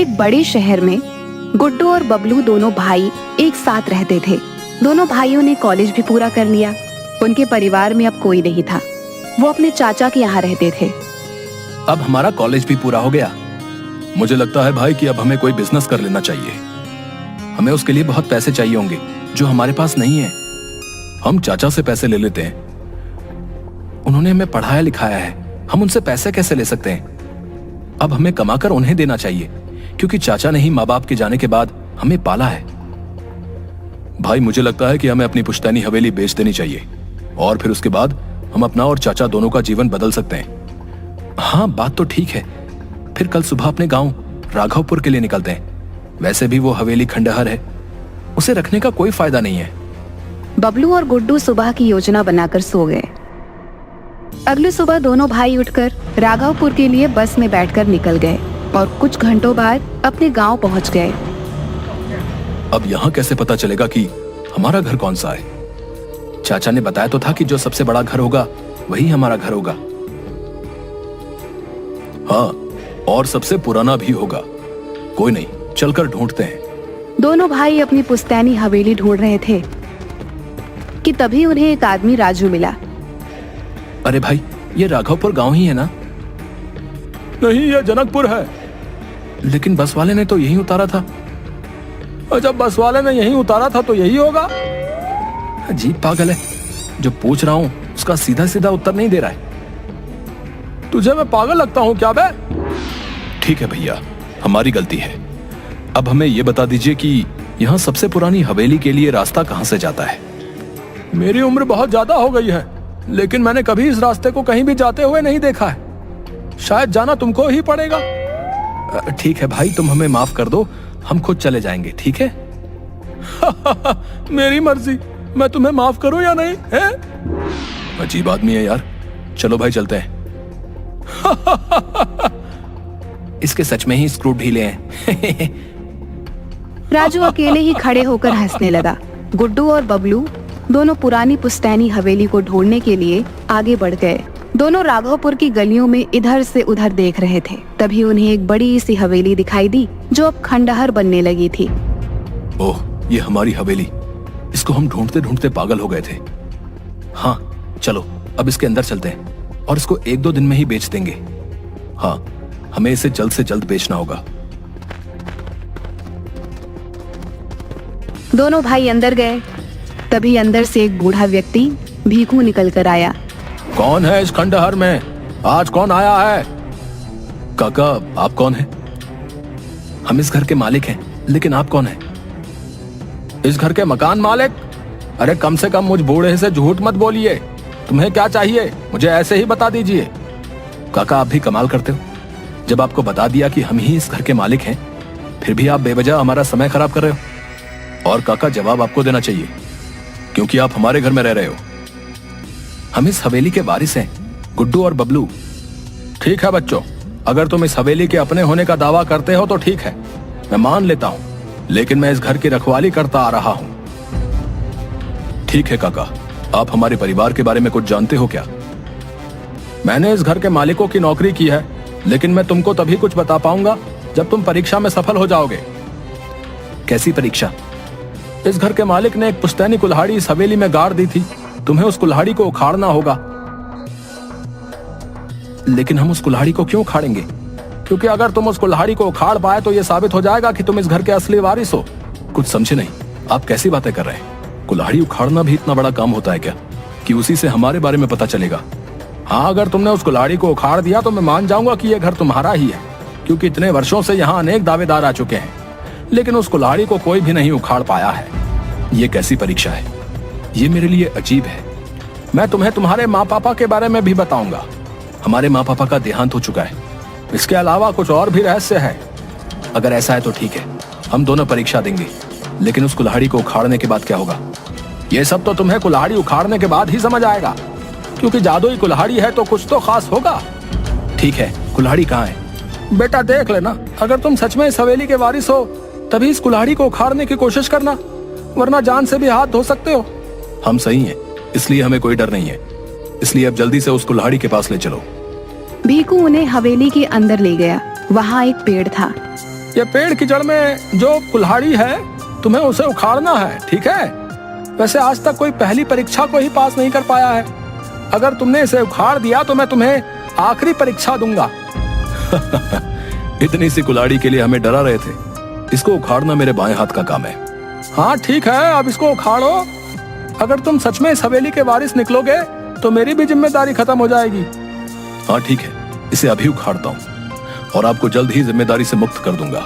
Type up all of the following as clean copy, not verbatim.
एक बड़े शहर में गुड्डू और बबलू दोनों भाई एक साथ रहते थे। दोनों भाइयों ने कॉलेज भी पूरा कर लिया। उनके परिवार में अब कोई नहीं था। वो अपने चाचा के यहाँ रहते थे। अब हमारा कॉलेज भी पूरा हो गया। मुझे लगता है भाई कि अब हमें कोई बिजनेस कर लेना चाहिए। हमें उसके लिए बहुत पैसे चाहिए होंगे जो हमारे पास नहीं है। हम चाचा से पैसे ले लेते हैं। उन्होंने हमें पढ़ाया लिखाया है, हम उनसे पैसे कैसे ले सकते हैं? अब हमें कमाकर उन्हें देना चाहिए, क्योंकि चाचा ने ही माँ बाप के जाने के बाद हमें पाला है। भाई मुझे लगता है कि हमें अपनी पुश्तैनी हवेली बेच देनी चाहिए और फिर उसके बाद हम अपना और चाचा दोनों का जीवन बदल सकते हैं। हाँ, बात तो ठीक है। फिर कल सुबह अपने गांव राघवपुर के लिए निकलते हैं। वैसे भी वो हवेली खंडहर है, उसे रखने का कोई फायदा नहीं है। बबलू और गुड्डू सुबह की योजना बनाकर सो गए। अगली सुबह दोनों भाई उठकर राघवपुर के लिए बस में बैठकर निकल गए और कुछ घंटों बाद अपने गांव पहुंच गए। अब यहाँ कैसे पता चलेगा कि हमारा घर कौन सा है? चाचा ने बताया तो था कि जो सबसे बड़ा घर होगा वही हमारा घर होगा। हाँ, और सबसे पुराना भी होगा। कोई नहीं, चलकर ढूंढते हैं। दोनों भाई अपनी पुश्तैनी हवेली ढूंढ रहे थे कि तभी उन्हें एक आदमी राजू मिला। अरे भाई, ये राघवपुर गांव ही है ना? नहीं, ये जनकपुर है। लेकिन बस वाले ने तो यही उतारा था। और जब बस वाले ने यही उतारा था तो यही होगा। अजीब पागल है, जो पूछ रहा हूं उसका सीधा सीधा उत्तर नहीं दे रहा है। तुझे मैं पागल लगता हूं क्या बे? ठीक है भैया, हमारी गलती है। अब हमें यह बता दीजिए कि यहाँ सबसे पुरानी हवेली के लिए रास्ता कहाँ से जाता है? मेरी उम्र बहुत ज्यादा हो गई है, लेकिन मैंने कभी इस रास्ते को कहीं भी जाते हुए नहीं देखा है। शायद जाना तुमको ही पड़ेगा। ठीक है भाई, तुम हमें माफ कर दो, हम खुद चले जाएंगे, ठीक है? मेरी मर्जी, मैं तुम्हें माफ करूं या नहीं है? अजीब आदमी है यार। चलो भाई, चलते हैं। इसके सच में ही स्क्रू ढीले हैं। राजू अकेले ही खड़े होकर हंसने लगा। गुड्डू और बबलू दोनों पुरानी पुश्तैनी हवेली को ढूंढने के लिए आगे बढ़ गए। दोनों राघवपुर की गलियों में इधर से उधर देख रहे थे। तभी उन्हें एक बड़ी सी हवेली दिखाई दी जो अब खंडहर बनने लगी थी। ओह, ये हमारी हवेली। इसको हम ढूंढते ढूंढते पागल हो गए थे। हाँ, चलो अब इसके अंदर चलते हैं और इसको 1-2 दिन में ही बेच देंगे। हाँ, हमें इसे जल्द से जल्द बेचना होगा। दोनों भाई अंदर गए। तभी अंदर से एक बूढ़ा व्यक्ति भीखू निकल कर आया। कौन है इस खंडहर में? आज कौन आया है? काका, आप कौन हैं? हम इस घर के मालिक हैं, लेकिन आप कौन हैं? इस घर के मकान मालिक? अरे कम से कम मुझ बूढ़े से झूठ मत बोलिए। तुम्हें क्या चाहिए मुझे ऐसे ही बता दीजिए। काका, आप भी कमाल करते हो। जब आपको बता दिया कि हम ही इस घर के मालिक हैं, फिर भी आप बेवजह हमारा समय खराब कर रहे हो। और काका, जवाब आपको देना चाहिए, क्योंकि आप हमारे घर में रह रहे हो। हम इस हवेली के वारिस हैं, गुड्डू और बबलू। ठीक है बच्चों, अगर तुम इस हवेली के अपने होने का दावा करते हो तो ठीक है, मैं मान लेता हूं, लेकिन मैं इस घर की रखवाली करता आ रहा हूं। ठीक है काका, आप हमारे परिवार के बारे में कुछ जानते हो क्या? मैंने इस घर के मालिकों की नौकरी की है, लेकिन मैं तुमको तभी कुछ बता पाऊंगा जब तुम परीक्षा में सफल हो जाओगे। कैसी परीक्षा? इस घर के मालिक ने एक पुश्तैनी कुल्हाड़ी इस हवेली में गाड़ दी थी। तुम्हें उस कुल्हाड़ी को उखाड़ना होगा। लेकिन हम उस कुल्हाड़ी को क्यों उखाड़ेंगे? क्योंकि अगर तुम उस कुल्हाड़ी को उखाड़ पाए तो यह साबित हो जाएगा कि तुम इस घर के असली वारिस हो। कुछ समझे नहीं, आप कैसी बातें कर रहे हैं? कुल्हाड़ी उखाड़ना भी इतना बड़ा काम होता है क्या कि उसी से हमारे बारे में पता चलेगा? हाँ, अगर तुमने उस कुल्हाड़ी को उखाड़ दिया तो मैं मान जाऊंगा कि यह घर तुम्हारा ही है, क्योंकि इतने वर्षों से यहाँ अनेक दावेदार आ चुके हैं, लेकिन उस कुल्हाड़ी को कोई भी नहीं उखाड़ पाया है। ये कैसी परीक्षा है? ये मेरे लिए अजीब है। मैं तुम्हें तुम्हारे माँ पापा के बारे में भी बताऊंगा। हमारे माँ पापा का देहांत हो चुका है। इसके अलावा कुछ और भी रहस्य है। अगर ऐसा है तो ठीक है, हम दोनों परीक्षा देंगे, लेकिन उस कुल्हाड़ी को उखाड़ने के बाद क्या होगा? ये सब तो तुम्हें कुल्हाड़ी उखाड़ने के बाद ही समझ आएगा, क्योंकि जादुई कुल्हाड़ी है तो कुछ तो खास होगा। ठीक है, कुल्हाड़ी कहाँ है? बेटा देख लेना, अगर तुम सच में इस हवेली के वारिस हो तभी इस कुल्हाड़ी को उखाड़ने की कोशिश करना, वरना जान से भी हाथ धो सकते हो। हम सही हैं, इसलिए हमें कोई डर नहीं है। इसलिए अब जल्दी से उस कुल्हाड़ी के पास ले चलो। भीखू उन्हें हवेली के अंदर ले गया। वहाँ एक पेड़ था ये पेड़ की जड़ में जो कुल्हाड़ी है, तुम्हें उसे उखाड़ना है, ठीक है? वैसे आज तक कोई पहली परीक्षा को ही पास नहीं कर पाया है। अगर तुमने इसे उखाड़ दिया तो मैं तुम्हें आखिरी परीक्षा दूंगा। इतनी सी कुल्हाड़ी के लिए हमें डरा रहे थे। इसको उखाड़ना मेरे बाएं हाथ का काम है। हाँ ठीक है, अब इसको उखाड़ो। अगर तुम सच में इस हवेली के वारिस निकलोगे तो मेरी भी जिम्मेदारी खत्म हो जाएगी। हाँ ठीक है, इसे अभी उखाड़ता हूँ और आपको जल्द ही जिम्मेदारी से मुक्त कर दूंगा।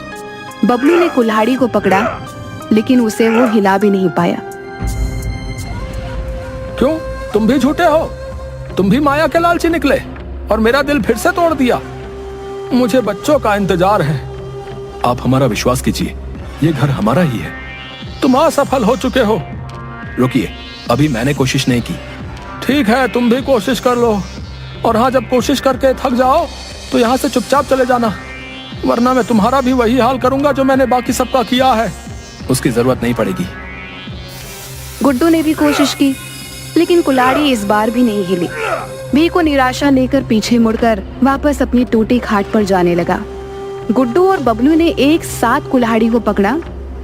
बबलू ने कुल्हाड़ी को पकड़ा, लेकिन उसे वो हिला भी नहीं पाया। क्यों, तुम भी झूठे हो? तुम भी माया के लालची निकले और मेरा दिल फिर से तोड़ दिया। मुझे बच्चों का इंतजार है। आप हमारा विश्वास कीजिए, ये घर हमारा ही है। तुम असफल हो चुके हो। रुकिए, अभी मैंने कोशिश नहीं की। ठीक है, तुम भी कोशिश कर लो, और हाँ, जब कोशिश करके थक जाओ तो यहाँ से चुपचाप चले जाना, वरना मैं तुम्हारा भी वही हाल करूंगा जो मैंने बाकी सबका किया है। उसकी जरूरत नहीं पड़ेगी। गुड्डू ने भी कोशिश की, लेकिन कुल्हाड़ी इस बार भी नहीं हिली। भीकू निराशा लेकर पीछे मुड़कर वापस अपनी टूटी खाट पर जाने लगा। गुड्डू और बबलू ने एक साथ कुल्हाड़ी को पकड़ा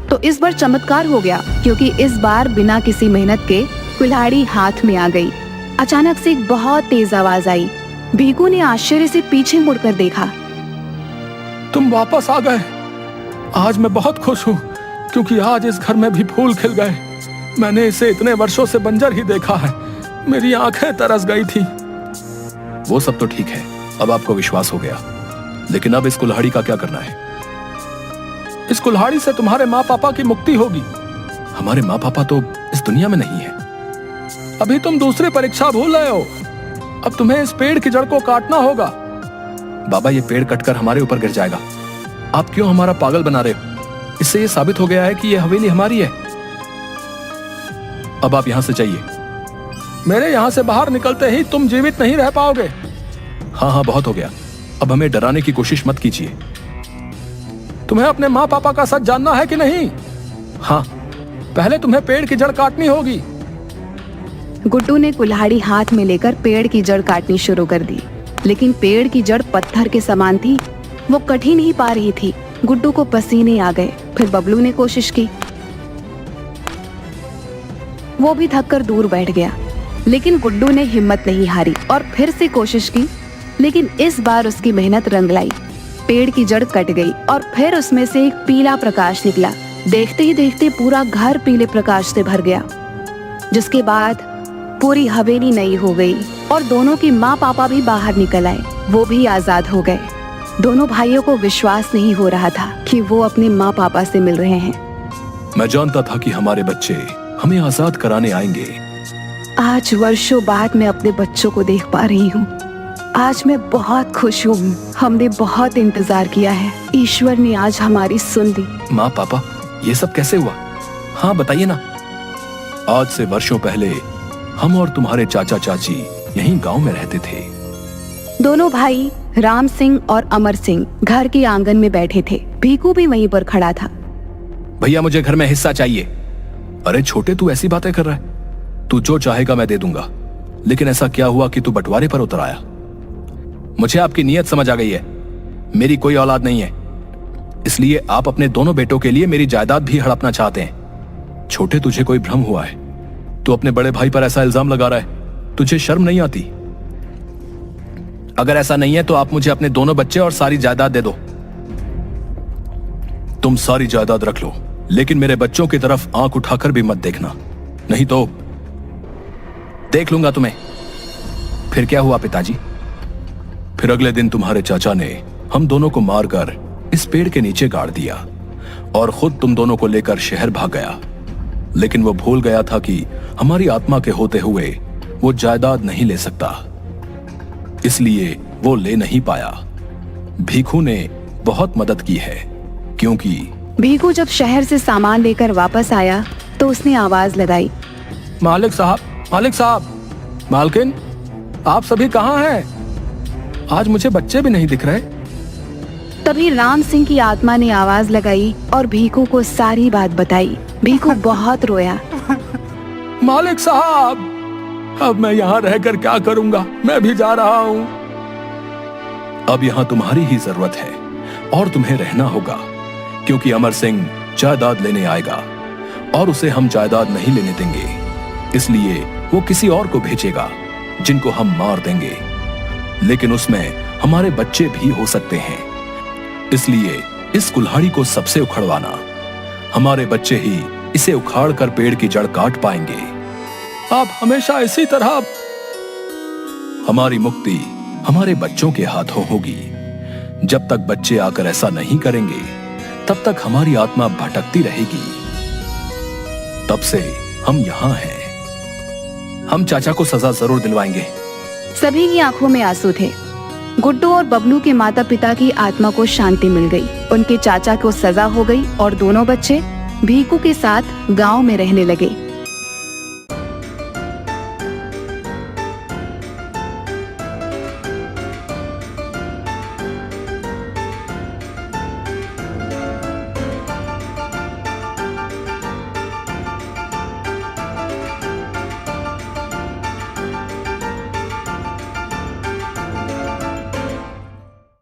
तो इस बार चमत्कार हो गया, क्योंकि इस बार बिना किसी मेहनत के कुल्हाड़ी हाथ में आ गई। अचानक से एक बहुत तेज आवाज आई। भीकू ने आश्चर्य से पीछे मुड़कर देखा। तुम वापस आ गए। आज मैं बहुत खुश हूँ, क्योंकि आज इस घर में भी फूल खिल गए। मैंने इसे इतने वर्षों से बंजर ही देखा है। मेरी आंखें तरस गई थी। वो सब तो ठीक है, अब आपको विश्वास हो गया, लेकिन अब इस कुल्हाड़ी का क्या करना है? इस कुल्हाड़ी से तुम्हारे माँ पापा की मुक्ति होगी। हमारे माँ पापा तो इस दुनिया में नहीं है। अभी तुम दूसरी परीक्षा भूल रहे हो। अब तुम्हें इस पेड़ की जड़ को काटना होगा। बाबा, ये पेड़ कटकर हमारे ऊपर गिर जाएगा। आप क्यों हमारा पागल बना रहे हो? इससे ये साबित हो गया है कि ये हवेली हमारी है। अब आप यहां से जाइए। मेरे यहां से बाहर निकलते ही तुम जीवित नहीं रह पाओगे। हाँ हाँ, बहुत हो गया। अब हमें डराने की कोशिश मत कीजिए। तुम्हें अपने माँ पापा का सच जानना है कि नहीं? हाँ, पहले तुम्हें पेड़ की जड़ काटनी होगी। गुड्डू ने कुल्हाड़ी हाथ में लेकर पेड़ की जड़ काटनी शुरू कर दी, लेकिन पेड़ की जड़ पत्थर के समान थी। वो कट ही नहीं पा रही थी। गुड्डू को पसीने आ गए। फिर बबलू ने कोशिश की। वो भी थक कर दूर बैठ गया, लेकिन गुड्डू ने हिम्मत नहीं हारी और फिर से कोशिश की। लेकिन इस बार उसकी मेहनत रंग लाई। पेड़ की जड़ कट गई और फिर उसमें से एक पीला प्रकाश निकला। देखते ही देखते पूरा घर पीले प्रकाश से भर गया, जिसके बाद पूरी हवेली नई हो गई और दोनों की माँ पापा भी बाहर निकल आए। वो भी आजाद हो गए। दोनों भाइयों को विश्वास नहीं हो रहा था कि वो अपने माँ पापा से मिल रहे हैं। मैं जानता था कि हमारे बच्चे हमें आजाद कराने आएंगे। आज वर्षों बाद मैं अपने बच्चों को देख पा रही हूँ। आज मैं बहुत खुश हूँ। हमने बहुत इंतजार किया है। ईश्वर ने आज हमारी सुन ली। माँ पापा, ये सब कैसे हुआ? हाँ बताइए ना। आज से वर्षों पहले हम और तुम्हारे चाचा चाची यहीं गांव में रहते थे। दोनों भाई राम सिंह और अमर सिंह घर के आंगन में बैठे थे। भीकू भी वहीं पर खड़ा था। भैया, मुझे घर में हिस्सा चाहिए। अरे छोटे, तू ऐसी बातें कर रहा है? तू जो चाहेगा मैं दे दूंगा, लेकिन ऐसा क्या हुआ कि तू बंटवारे पर उतर आया? मुझे आपकी नीयत समझ आ गई है। मेरी कोई औलाद नहीं है, इसलिए आप अपने दोनों बेटों के लिए मेरी जायदाद भी हड़पना चाहते हैं। छोटे, तुझे कोई भ्रम हुआ है। तू अपने बड़े भाई पर ऐसा इल्जाम लगा रहा है। तुझे शर्म नहीं आती? अगर ऐसा नहीं है तो आप मुझे अपने दोनों बच्चे और सारी जायदाद दे दो। तुम सारी जायदाद रख लो, लेकिन मेरे बच्चों की तरफ आंख उठाकर भी मत देखना, नहीं तो देख लूंगा तुम्हें। फिर क्या हुआ पिताजी? फिर अगले दिन तुम्हारे चाचा ने हम दोनों को मारकर इस पेड़ के नीचे गाड़ दिया और खुद तुम दोनों को लेकर शहर भाग गया। लेकिन वो भूल गया था कि हमारी आत्मा के होते हुए वो जायदाद नहीं ले सकता, इसलिए वो ले नहीं पाया। भीखू ने बहुत मदद की है, क्योंकि भीखू जब शहर से सामान लेकर वापस आया तो उसने आवाज लगाई। मालिक साहब, मालिक साहब, मालकिन, आप सभी कहाँ हैं? आज मुझे बच्चे भी नहीं दिख रहे। तभी राम सिंह की आत्मा ने आवाज लगाई और भीखू को सारी बात बताई। भीखू बहुत रोया। मालिक साहब, अब मैं यहाँ रहकर क्या करूंगा? मैं भी जा रहा हूँ। अब यहाँ तुम्हारी ही जरूरत है और तुम्हें रहना होगा। क्योंकि अमर सिंह जायदाद लेने आएगा और उसे हम जायदाद नहीं लेने देंगे। इसलिए वो किसी और को भेजेगा जिनको हम मार देंगे, लेकिन उसमें हमारे बच्चे भी हो सकते हैं। इसलिए इस कुल्हाड़ी को सबसे उखड़वाना। हमारे बच्चे ही इसे उखाड़ कर पेड़ की जड़ काट पाएंगे। आप हमेशा इसी तरह। हमारी मुक्ति हमारे बच्चों के हाथों होगी। जब तक बच्चे आकर ऐसा नहीं करेंगे तब तक हमारी आत्मा भटकती रहेगी। तब से हम यहाँ हैं। हम चाचा को सजा जरूर दिलवाएंगे। सभी की आंखों में आंसू थे। गुड्डू और बबलू के माता पिता की आत्मा को शांति मिल गई। उनके चाचा को सजा हो गई और दोनों बच्चे भीकू के साथ गांव में रहने लगे।